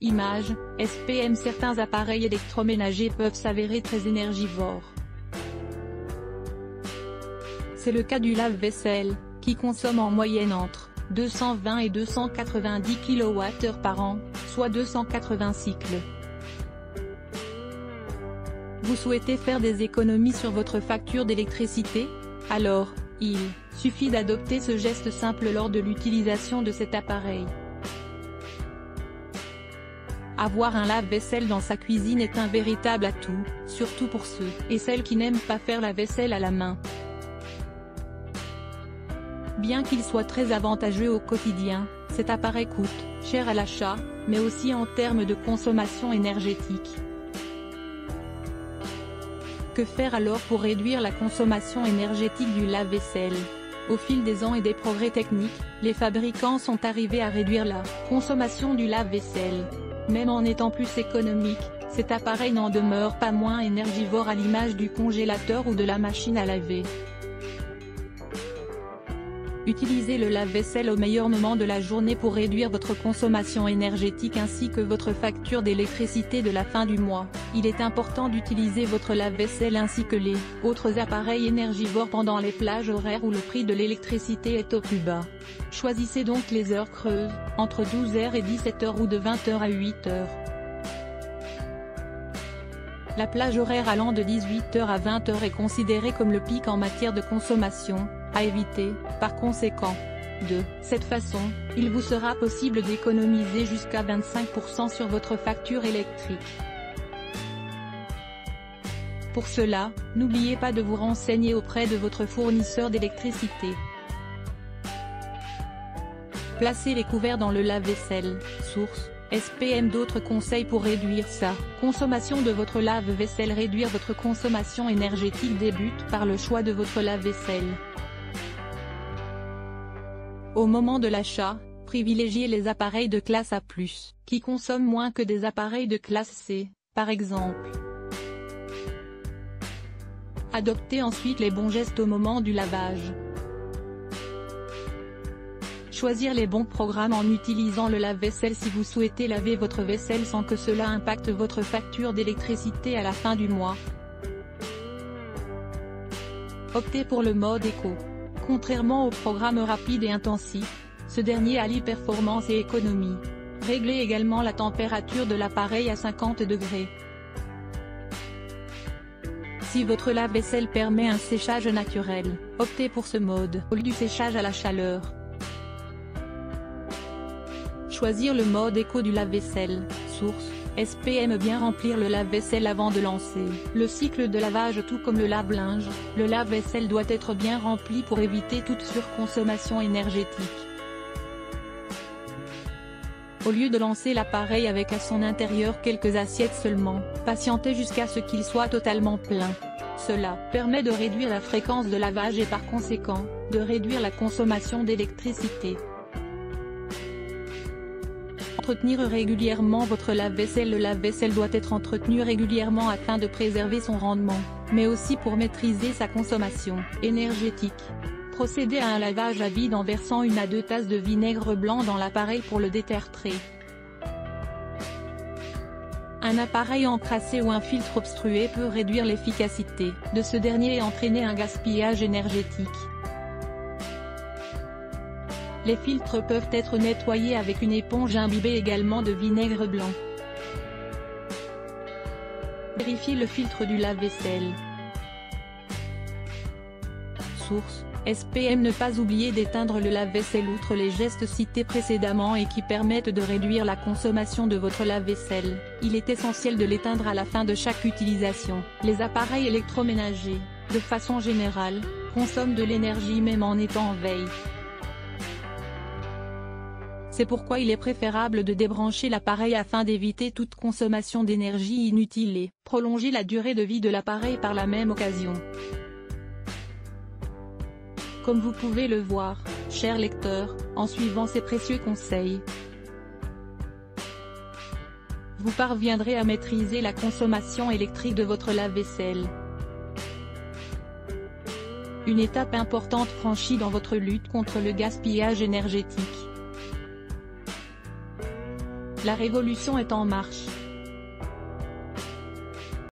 Image, SPM. Certains appareils électroménagers peuvent s'avérer très énergivores. C'est le cas du lave-vaisselle, qui consomme en moyenne entre 220 et 290 kWh par an, soit 280 cycles. Vous souhaitez faire des économies sur votre facture d'électricité? Alors, il suffit d'adopter ce geste simple lors de l'utilisation de cet appareil. Avoir un lave-vaisselle dans sa cuisine est un véritable atout, surtout pour ceux et celles qui n'aiment pas faire la vaisselle à la main. Bien qu'il soit très avantageux au quotidien, cet appareil coûte cher à l'achat, mais aussi en termes de consommation énergétique. Que faire alors pour réduire la consommation énergétique du lave-vaisselle? Au fil des ans et des progrès techniques, les fabricants sont arrivés à réduire la consommation du lave-vaisselle. Même en étant plus économique, cet appareil n'en demeure pas moins énergivore à l'image du congélateur ou de la machine à laver. Utilisez le lave-vaisselle au meilleur moment de la journée pour réduire votre consommation énergétique ainsi que votre facture d'électricité de la fin du mois. Il est important d'utiliser votre lave-vaisselle ainsi que les autres appareils énergivores pendant les plages horaires où le prix de l'électricité est au plus bas. Choisissez donc les heures creuses, entre 12h et 17h ou de 20h à 8h. La plage horaire allant de 18h à 20h est considérée comme le pic en matière de consommation, à éviter. Par conséquent, de cette façon, il vous sera possible d'économiser jusqu'à 25% sur votre facture électrique. Pour cela, n'oubliez pas de vous renseigner auprès de votre fournisseur d'électricité. Placez les couverts dans le lave-vaisselle. Source: SPM. D'autres conseils pour réduire sa consommation de votre lave-vaisselle. Réduire votre consommation énergétique débute par le choix de votre lave-vaisselle. Au moment de l'achat, privilégiez les appareils de classe A+, qui consomment moins que des appareils de classe C, par exemple. Adoptez ensuite les bons gestes au moment du lavage. Choisir les bons programmes en utilisant le lave-vaisselle si vous souhaitez laver votre vaisselle sans que cela impacte votre facture d'électricité à la fin du mois. Optez pour le mode éco. Contrairement au programme rapide et intensif, ce dernier allie performance et économie. Réglez également la température de l'appareil à 50 degrés. Si votre lave-vaisselle permet un séchage naturel, optez pour ce mode au lieu du séchage à la chaleur. Choisir le mode éco du lave-vaisselle. Source: SPM. Bien remplir le lave-vaisselle avant de lancer le cycle de lavage. Tout comme le lave-linge, le lave-vaisselle doit être bien rempli pour éviter toute surconsommation énergétique. Au lieu de lancer l'appareil avec à son intérieur quelques assiettes seulement, patientez jusqu'à ce qu'il soit totalement plein. Cela permet de réduire la fréquence de lavage et par conséquent, de réduire la consommation d'électricité. Entretenir régulièrement votre lave-vaisselle. Le lave-vaisselle doit être entretenu régulièrement afin de préserver son rendement, mais aussi pour maîtriser sa consommation énergétique. Procédez à un lavage à vide en versant 1 à 2 tasses de vinaigre blanc dans l'appareil pour le détertrer. Un appareil encrassé ou un filtre obstrué peut réduire l'efficacité de ce dernier et entraîner un gaspillage énergétique. Les filtres peuvent être nettoyés avec une éponge imbibée également de vinaigre blanc. Vérifiez le filtre du lave-vaisselle. Source: SPM. Ne pas oublier d'éteindre le lave-vaisselle. Outre les gestes cités précédemment et qui permettent de réduire la consommation de votre lave-vaisselle, il est essentiel de l'éteindre à la fin de chaque utilisation. Les appareils électroménagers, de façon générale, consomment de l'énergie même en étant en veille. C'est pourquoi il est préférable de débrancher l'appareil afin d'éviter toute consommation d'énergie inutile et prolonger la durée de vie de l'appareil par la même occasion. Comme vous pouvez le voir, chers lecteurs, en suivant ces précieux conseils, vous parviendrez à maîtriser la consommation électrique de votre lave-vaisselle. Une étape importante franchie dans votre lutte contre le gaspillage énergétique. La révolution est en marche.